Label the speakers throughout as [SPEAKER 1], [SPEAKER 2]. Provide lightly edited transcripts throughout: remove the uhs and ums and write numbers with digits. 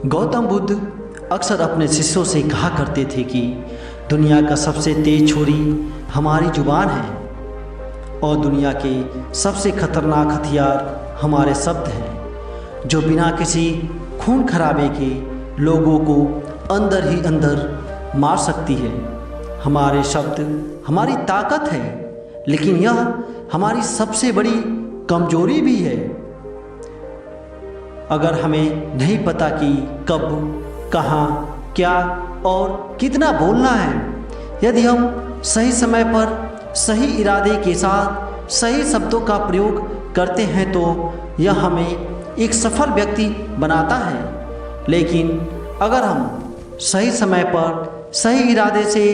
[SPEAKER 1] गौतम बुद्ध अक्सर अपने शिष्यों से कहा करते थे कि दुनिया का सबसे तेज छुरी हमारी जुबान है और दुनिया के सबसे खतरनाक हथियार हमारे शब्द हैं, जो बिना किसी खून खराबे के लोगों को अंदर ही अंदर मार सकती है। हमारे शब्द हमारी ताकत है, लेकिन यह हमारी सबसे बड़ी कमजोरी भी है। अगर हमें नहीं पता कि कब, कहाँ, क्या और कितना बोलना है, यदि हम सही समय पर सही इरादे के साथ सही शब्दों का प्रयोग करते हैं तो यह हमें एक सफल व्यक्ति बनाता है। लेकिन अगर हम सही समय पर सही इरादे से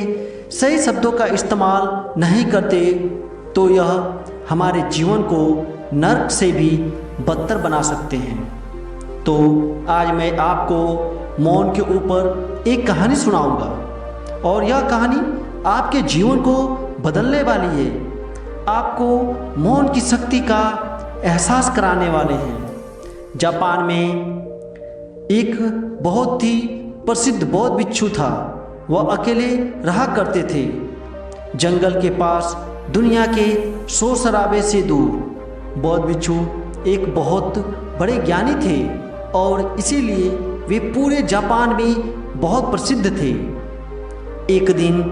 [SPEAKER 1] सही शब्दों का इस्तेमाल नहीं करते तो यह हमारे जीवन को नर्क से भी बदतर बना सकते हैं। तो आज मैं आपको मौन के ऊपर एक कहानी सुनाऊंगा और यह कहानी आपके जीवन को बदलने वाली है, आपको मौन की शक्ति का एहसास कराने वाले हैं। जापान में एक बहुत ही प्रसिद्ध बौद्ध भिक्षु था। वह अकेले रहा करते थे, जंगल के पास, दुनिया के शोर शराबे से दूर। बौद्ध भिक्षु एक बहुत बड़े ज्ञानी थे और इसीलिए वे पूरे जापान में बहुत प्रसिद्ध थे। एक दिन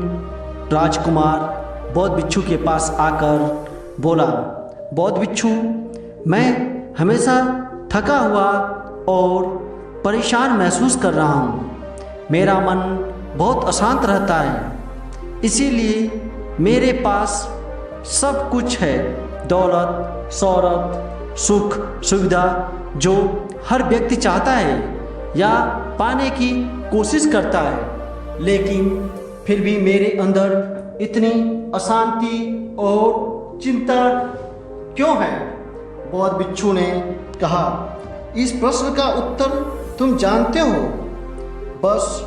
[SPEAKER 1] राजकुमार बौद्ध भिक्षु के पास आकर बोला, बौद्ध भिक्षु, मैं हमेशा थका हुआ और परेशान महसूस कर रहा हूँ। मेरा मन बहुत अशांत रहता है, इसीलिए मेरे पास सब कुछ है, दौलत, शोहरत, सुख, सुविधा, जो हर व्यक्ति चाहता है या पाने की कोशिश करता है, लेकिन फिर भी मेरे अंदर इतनी अशांति और चिंता क्यों है? बौद्ध भिक्षु ने कहा, इस प्रश्न का उत्तर तुम जानते हो, बस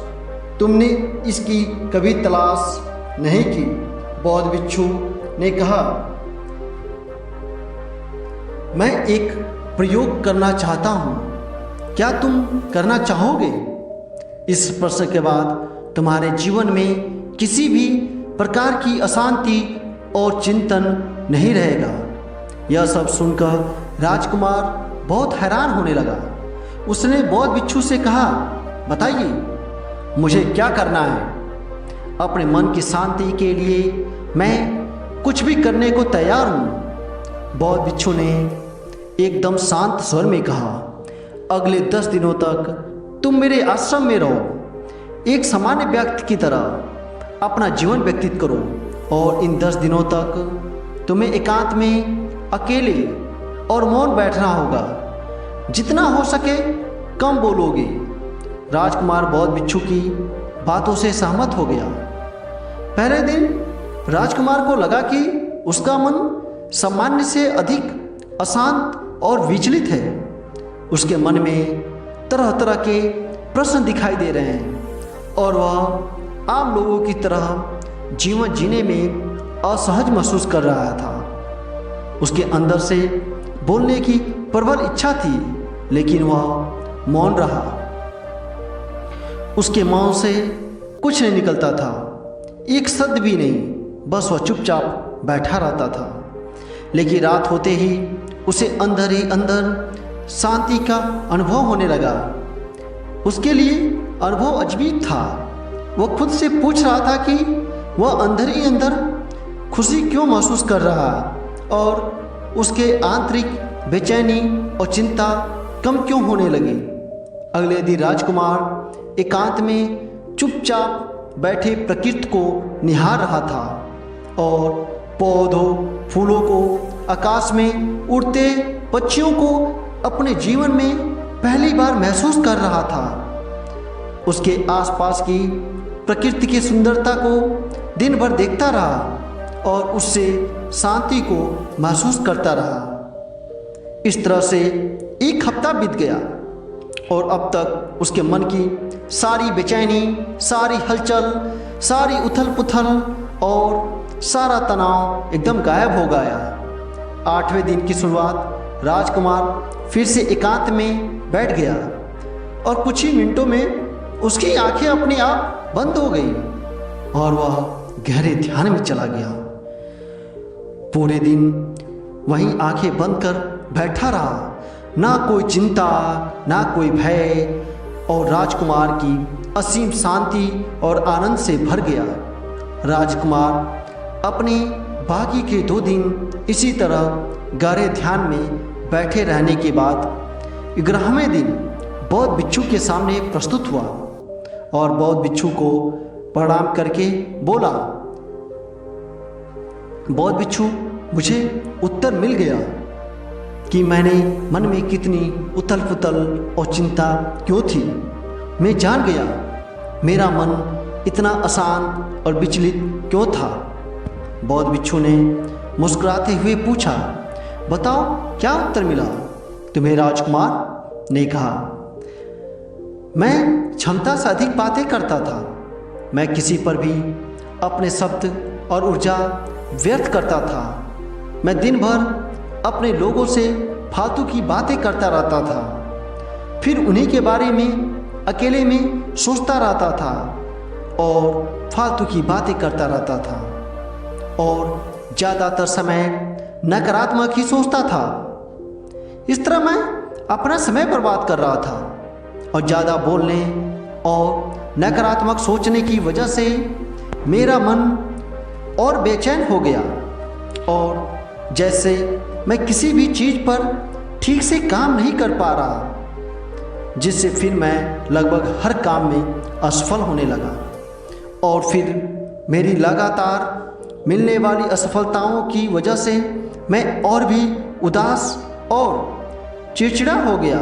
[SPEAKER 1] तुमने इसकी कभी तलाश नहीं की। बौद्ध भिक्षु ने कहा, मैं एक प्रयोग करना चाहता हूँ, क्या तुम करना चाहोगे? इस प्रश्न के बाद तुम्हारे जीवन में किसी भी प्रकार की अशांति और चिंतन नहीं रहेगा। यह सब सुनकर राजकुमार बहुत हैरान होने लगा। उसने बौद्ध भिक्षु से कहा, बताइए मुझे क्या करना है? अपने मन की शांति के लिए मैं कुछ भी करने को तैयार हूँ। बौद्ध भिक्षु ने एकदम शांत स्वर में कहा, अगले 10 दिनों तक तुम मेरे आश्रम में रहो, एक सामान्य व्यक्ति की तरह अपना जीवन व्यतीत करो और इन 10 दिनों तक तुम्हें एकांत में अकेले और मौन बैठना होगा। जितना हो सके कम बोलोगे। राजकुमार बौद्ध भिक्षु की बातों से सहमत हो गया। पहले दिन राजकुमार को लगा कि उसका मन सामान्य से अधिक अशांत और विचलित है। उसके मन में तरह तरह के प्रश्न दिखाई दे रहे हैं और वह आम लोगों की तरह जीवन जीने में असहज महसूस कर रहा था। उसके अंदर से बोलने की प्रबल इच्छा थी, लेकिन वह मौन रहा। उसके मौन से कुछ नहीं निकलता था, एक शब्द भी नहीं, बस वह चुपचाप बैठा रहता था। लेकिन रात होते ही उसे अंदर ही अंदर शांति का अनुभव होने लगा। उसके लिए अनुभव अजीब था। वह खुद से पूछ रहा था कि वह अंदर ही अंदर खुशी क्यों महसूस कर रहा और उसके आंतरिक बेचैनी और चिंता कम क्यों होने लगी। अगले दिन राजकुमार एकांत में चुपचाप बैठे प्रकृति को निहार रहा था और पौधों, फूलों को, आकाश में उड़ते पक्षियों को अपने जीवन में पहली बार महसूस कर रहा था। उसके आसपास की प्रकृति की सुंदरता को दिन भर देखता रहा और उससे शांति को महसूस करता रहा। इस तरह से एक हफ्ता बीत गया और अब तक उसके मन की सारी बेचैनी, सारी हलचल, सारी उथल पुथल और सारा तनाव एकदम गायब हो गया। 8वें दिन की शुरुआत राजकुमार फिर से एकांत में बैठ गया। और कुछ ही मिनटों में उसकी आंखें अपने आप बंद हो गई और वह गहरे ध्यान में चला गया। पूरे दिन वहीं आंखें बंद कर बैठा रहा, ना कोई चिंता, ना कोई भय, और राजकुमार की असीम शांति और आनंद से भर गया। राजकुमार अपने बाकी के 2 दिन इसी तरह गहरे ध्यान में बैठे रहने के बाद 11वें दिन बौद्ध भिक्षु के सामने प्रस्तुत हुआ और बौद्ध भिक्षु को प्रणाम करके बोला, बौद्ध भिक्षु, मुझे उत्तर मिल गया कि मैंने मन में कितनी उथल पुथल और चिंता क्यों थी। मैं जान गया मेरा मन इतना अशांत और विचलित क्यों था। बौद्ध भिक्षु ने मुस्कुराते हुए पूछा, बताओ क्या उत्तर मिला तुम्हें? राजकुमार ने कहा, मैं क्षमता से अधिक बातें करता था। मैं किसी पर भी अपने शब्द और ऊर्जा व्यर्थ करता था। मैं दिन भर अपने लोगों से फालतू की बातें करता रहता था, फिर उन्हीं के बारे में अकेले में सोचता रहता था और फालतू की बातें करता रहता था और ज़्यादातर समय नकारात्मक ही सोचता था। इस तरह मैं अपना समय बर्बाद कर रहा था और ज़्यादा बोलने और नकारात्मक सोचने की वजह से मेरा मन और बेचैन हो गया और जैसे मैं किसी भी चीज़ पर ठीक से काम नहीं कर पा रहा, जिससे फिर मैं लगभग हर काम में असफल होने लगा और फिर मेरी लगातार मिलने वाली असफलताओं की वजह से मैं और भी उदास और चिड़चिड़ा हो गया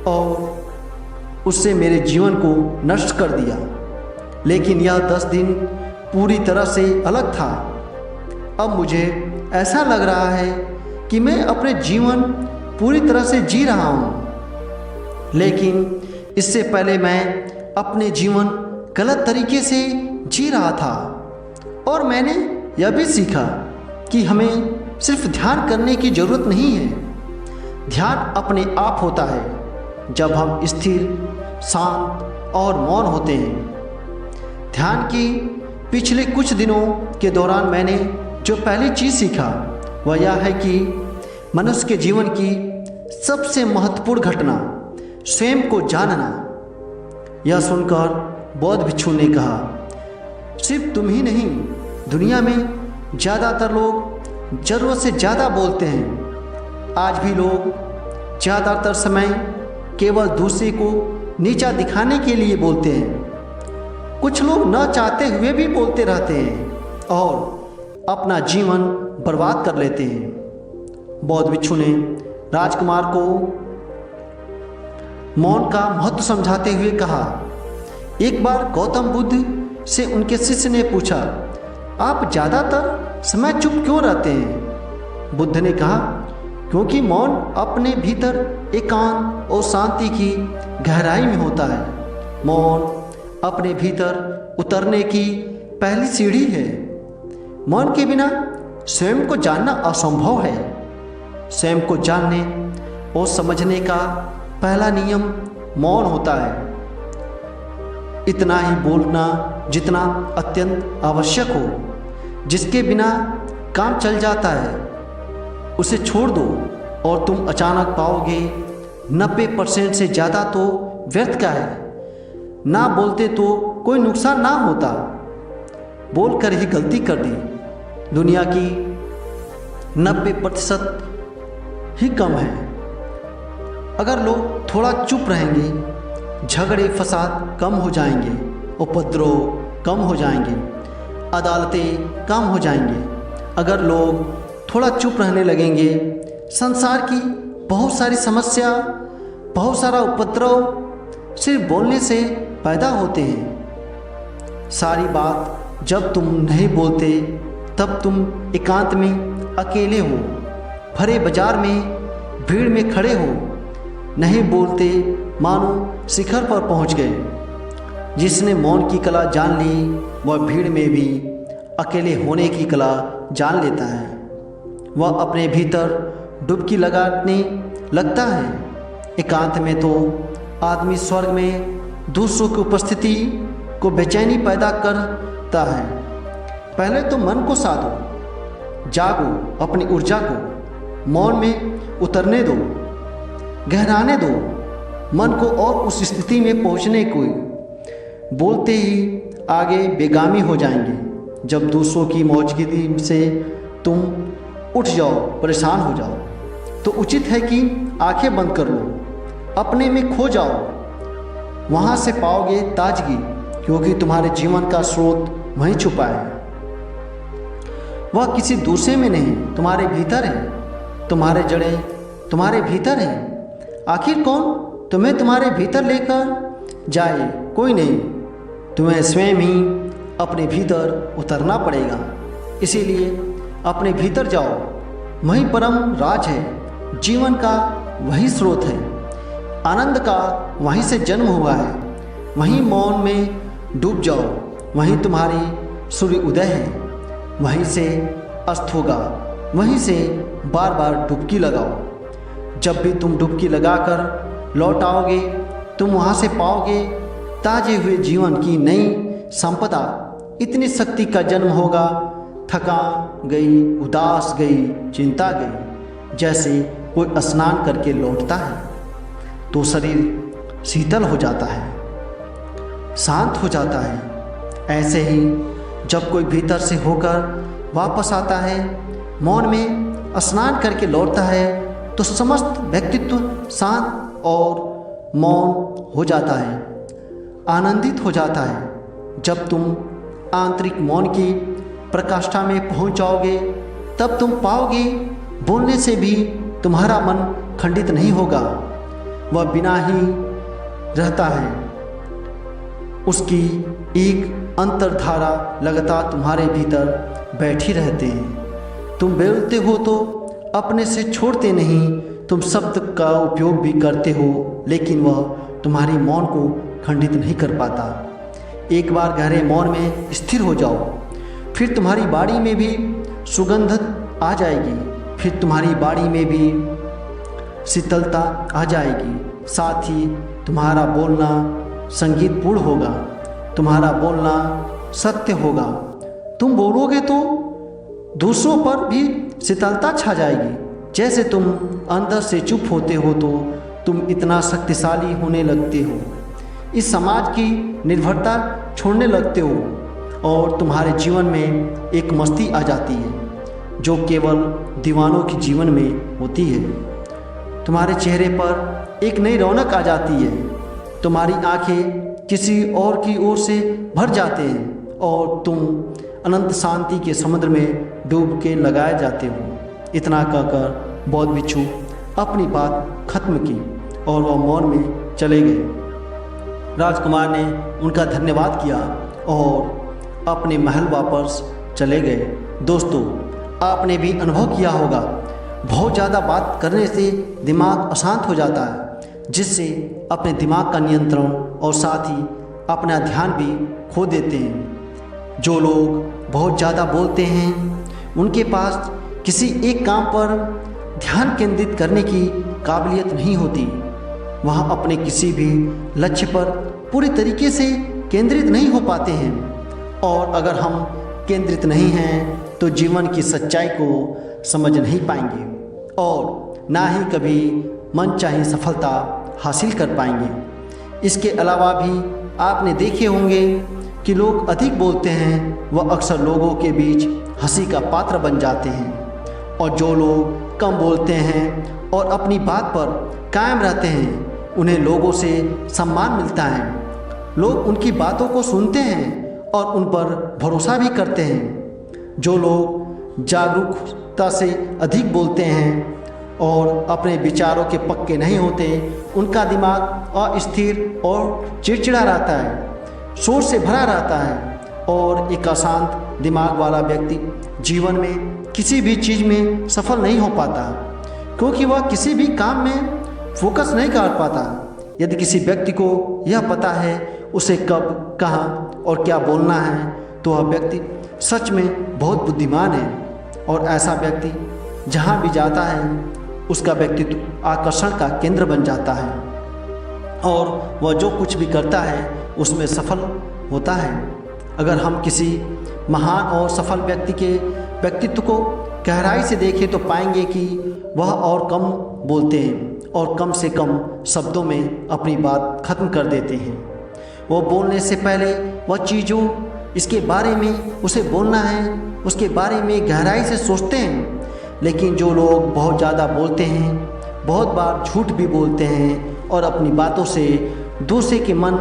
[SPEAKER 1] और उससे मेरे जीवन को नष्ट कर दिया। लेकिन यह 10 दिन पूरी तरह से अलग था। अब मुझे ऐसा लग रहा है कि मैं अपने जीवन पूरी तरह से जी रहा हूँ, लेकिन इससे पहले मैं अपने जीवन गलत तरीके से जी रहा था। और मैंने यह भी सीखा कि हमें सिर्फ ध्यान करने की ज़रूरत नहीं है। ध्यान अपने आप होता है जब हम स्थिर, शांत और मौन होते हैं। ध्यान के पिछले कुछ दिनों के दौरान मैंने जो पहली चीज़ सीखा वह यह है कि मनुष्य के जीवन की सबसे महत्वपूर्ण घटना स्वयं को जानना। यह सुनकर बौद्ध भिक्षु ने कहा, सिर्फ तुम ही नहीं, दुनिया में ज़्यादातर लोग ज़रूरत से ज़्यादा बोलते हैं। आज भी लोग ज़्यादातर समय केवल दूसरे को नीचा दिखाने के लिए बोलते हैं। कुछ लोग न चाहते हुए भी बोलते रहते हैं और अपना जीवन बर्बाद कर लेते हैं। बौद्ध भिक्षु ने राजकुमार को मौन का महत्व समझाते हुए कहा, एक बार गौतम बुद्ध से उनके शिष्य ने पूछा, आप ज़्यादातर समय चुप क्यों रहते हैं? बुद्ध ने कहा, क्योंकि मौन अपने भीतर एकांत और शांति की गहराई में होता है। मौन अपने भीतर उतरने की पहली सीढ़ी है। मौन के बिना स्वयं को जानना असंभव है। स्वयं को जानने और समझने का पहला नियम मौन होता है। इतना ही बोलना जितना अत्यंत आवश्यक हो, जिसके बिना काम चल जाता है, उसे छोड़ दो और तुम अचानक पाओगे 90% से ज़्यादा तो व्यर्थ का है। ना बोलते तो कोई नुकसान ना होता, बोलकर ही गलती कर दी। दुनिया की 90% ही कम है। अगर लोग थोड़ा चुप रहेंगे, झगड़े फसाद कम हो जाएंगे, उपद्रव कम हो जाएंगे, अदालतें कम हो जाएंगे। अगर लोग थोड़ा चुप रहने लगेंगे, संसार की बहुत सारी समस्या, बहुत सारा उपद्रव सिर्फ बोलने से पैदा होते हैं। सारी बात जब तुम नहीं बोलते तब तुम एकांत में अकेले हो, भरे बाजार में भीड़ में खड़े हो, नहीं बोलते मानो शिखर पर पहुंच गए। जिसने मौन की कला जान ली वह भीड़ में भी अकेले होने की कला जान लेता है। वह अपने भीतर डुबकी लगाने लगता है। एकांत में तो आदमी स्वर्ग में दूसरों की उपस्थिति को बेचैनी पैदा करता है। पहले तो मन को साधो, जागो, अपनी ऊर्जा को मौन में उतरने दो, गहराने दो मन को और उस स्थिति में पहुंचने को। बोलते ही आगे बेगामी हो जाएंगे। जब दूसरों की मौजूदगी से तुम उठ जाओ, परेशान हो जाओ, तो उचित है कि आंखें बंद कर लो, अपने में खो जाओ। वहाँ से पाओगे ताजगी, क्योंकि तुम्हारे जीवन का स्रोत वहीं छुपा है। वह किसी दूसरे में नहीं, तुम्हारे भीतर है। तुम्हारे जड़ें तुम्हारे भीतर हैं। आखिर कौन तुम्हें तुम्हारे भीतर लेकर जाए? कोई नहीं, तुम्हें स्वयं ही अपने भीतर उतरना पड़ेगा। इसीलिए अपने भीतर जाओ, वही परम राज है। जीवन का वही स्रोत है, आनंद का वहीं से जन्म हुआ है। वहीं मौन में डूब जाओ, वहीं तुम्हारी सूर्य उदय है, वहीं से अस्त होगा। वहीं से बार बार डुबकी लगाओ। जब भी तुम डुबकी लगाकर लौट आओगे, तुम वहाँ से पाओगे ताजे हुए जीवन की नई संपदा। इतनी शक्ति का जन्म होगा, थकान गई, उदास गई, चिंता गई। जैसे कोई स्नान करके लौटता है तो शरीर शीतल हो जाता है, शांत हो जाता है। ऐसे ही जब कोई भीतर से होकर वापस आता है, मौन में स्नान करके लौटता है, तो समस्त व्यक्तित्व शांत और मौन हो जाता है, आनंदित हो जाता है। जब तुम आंतरिक मौन की प्रकाष्ठा में पहुंच जाओगे, तब तुम पाओगे बोलने से भी तुम्हारा मन खंडित नहीं होगा। वह बिना ही रहता है, उसकी एक अंतर्धारा लगातार तुम्हारे भीतर बैठी रहते हैं। तुम बोलते हो तो अपने से छोड़ते नहीं, तुम शब्द का उपयोग भी करते हो, लेकिन वह तुम्हारी मौन को खंडित नहीं कर पाता। एक बार गहरे मौन में स्थिर हो जाओ, फिर तुम्हारी बाड़ी में भी सुगंध आ जाएगी, फिर तुम्हारी बाड़ी में भी शीतलता आ जाएगी। साथ ही तुम्हारा बोलना संगीतपूर्ण होगा, तुम्हारा बोलना सत्य होगा। तुम बोलोगे तो दूसरों पर भी शीतलता छा जाएगी। जैसे तुम अंदर से चुप होते हो तो तुम इतना शक्तिशाली होने लगते हो, इस समाज की निर्भरता छोड़ने लगते हो और तुम्हारे जीवन में एक मस्ती आ जाती है जो केवल दीवानों के जीवन में होती है। तुम्हारे चेहरे पर एक नई रौनक आ जाती है, तुम्हारी आंखें किसी और की ओर से भर जाते हैं और तुम अनंत शांति के समुद्र में डूब के लगाए जाते हो। इतना कहकर बौद्ध भिक्षु अपनी बात खत्म की और वह मौन में चले गए। राजकुमार ने उनका धन्यवाद किया और अपने महल वापस चले गए। दोस्तों, आपने भी अनुभव किया होगा, बहुत ज़्यादा बात करने से दिमाग अशांत हो जाता है, जिससे अपने दिमाग का नियंत्रण और साथ ही अपना ध्यान भी खो देते हैं। जो लोग बहुत ज़्यादा बोलते हैं, उनके पास किसी एक काम पर ध्यान केंद्रित करने की काबिलियत नहीं होती। वह अपने किसी भी लक्ष्य पर पूरी तरीके से केंद्रित नहीं हो पाते हैं। और अगर हम केंद्रित नहीं हैं तो जीवन की सच्चाई को समझ नहीं पाएंगे और ना ही कभी मनचाही सफलता हासिल कर पाएंगे। इसके अलावा भी आपने देखे होंगे कि लोग अधिक बोलते हैं, वह अक्सर लोगों के बीच हंसी का पात्र बन जाते हैं, और जो लोग कम बोलते हैं और अपनी बात पर कायम रहते हैं, उन्हें लोगों से सम्मान मिलता है। लोग उनकी बातों को सुनते हैं और उन पर भरोसा भी करते हैं। जो लोग जागरूकता से अधिक बोलते हैं और अपने विचारों के पक्के नहीं होते, उनका दिमाग अस्थिर और चिड़चिड़ा रहता है, शोर से भरा रहता है। और एक अशांत दिमाग वाला व्यक्ति जीवन में किसी भी चीज़ में सफल नहीं हो पाता, क्योंकि वह किसी भी काम में फोकस नहीं कर पाता। यदि किसी व्यक्ति को यह पता है उसे कब, कहाँ और क्या बोलना है, तो वह व्यक्ति सच में बहुत बुद्धिमान है। और ऐसा व्यक्ति जहाँ भी जाता है, उसका व्यक्तित्व आकर्षण का केंद्र बन जाता है। और वह जो कुछ भी करता है उसमें सफल होता है। अगर हम किसी महान और सफल व्यक्ति के व्यक्तित्व को गहराई से देखें तो पाएंगे कि वह और कम बोलते हैं और कम से कम शब्दों में अपनी बात खत्म कर देते हैं। वो बोलने से पहले वह चीज़ों इसके बारे में उसे बोलना है उसके बारे में गहराई से सोचते हैं। लेकिन जो लोग बहुत ज़्यादा बोलते हैं, बहुत बार झूठ भी बोलते हैं और अपनी बातों से दूसरे के मन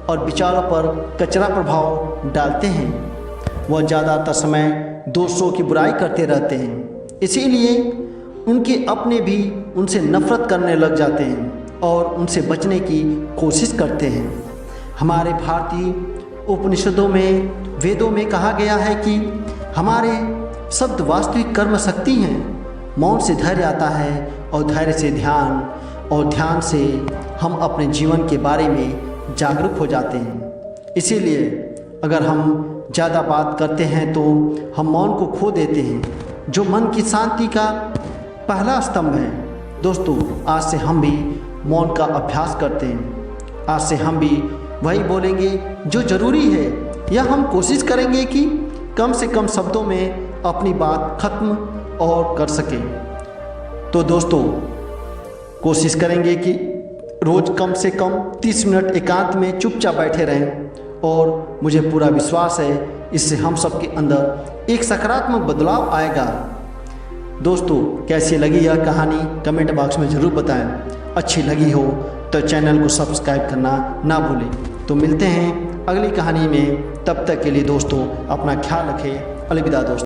[SPEAKER 1] और विचारों पर कचरा प्रभाव डालते हैं, वह ज़्यादातर समय दूसरों की बुराई करते रहते हैं। इसीलिए उनके अपने भी उनसे नफरत करने लग जाते हैं और उनसे बचने की कोशिश करते हैं। हमारे भारतीय उपनिषदों में, वेदों में कहा गया है कि हमारे शब्द वास्तविक कर्म शक्ति हैं। मौन से धैर्य आता है और धैर्य से ध्यान, और ध्यान से हम अपने जीवन के बारे में जागरूक हो जाते हैं। इसीलिए अगर हम ज़्यादा बात करते हैं तो हम मौन को खो देते हैं, जो मन की शांति का पहला स्तंभ है। दोस्तों, आज से हम भी मौन का अभ्यास करते हैं। आज से हम भी वही बोलेंगे जो ज़रूरी है, या हम कोशिश करेंगे कि कम से कम शब्दों में अपनी बात खत्म और कर सकें। तो दोस्तों, कोशिश करेंगे कि रोज़ कम से कम 30 मिनट एकांत में चुपचाप बैठे रहें, और मुझे पूरा विश्वास है इससे हम सबके अंदर एक सकारात्मक बदलाव आएगा। दोस्तों, कैसी लगी यह कहानी कमेंट बॉक्स में ज़रूर बताएं। अच्छी लगी हो तो चैनल को सब्सक्राइब करना ना भूलें। तो मिलते हैं अगली कहानी में, तब तक के लिए दोस्तों अपना ख्याल रखें। अलविदा दोस्तों।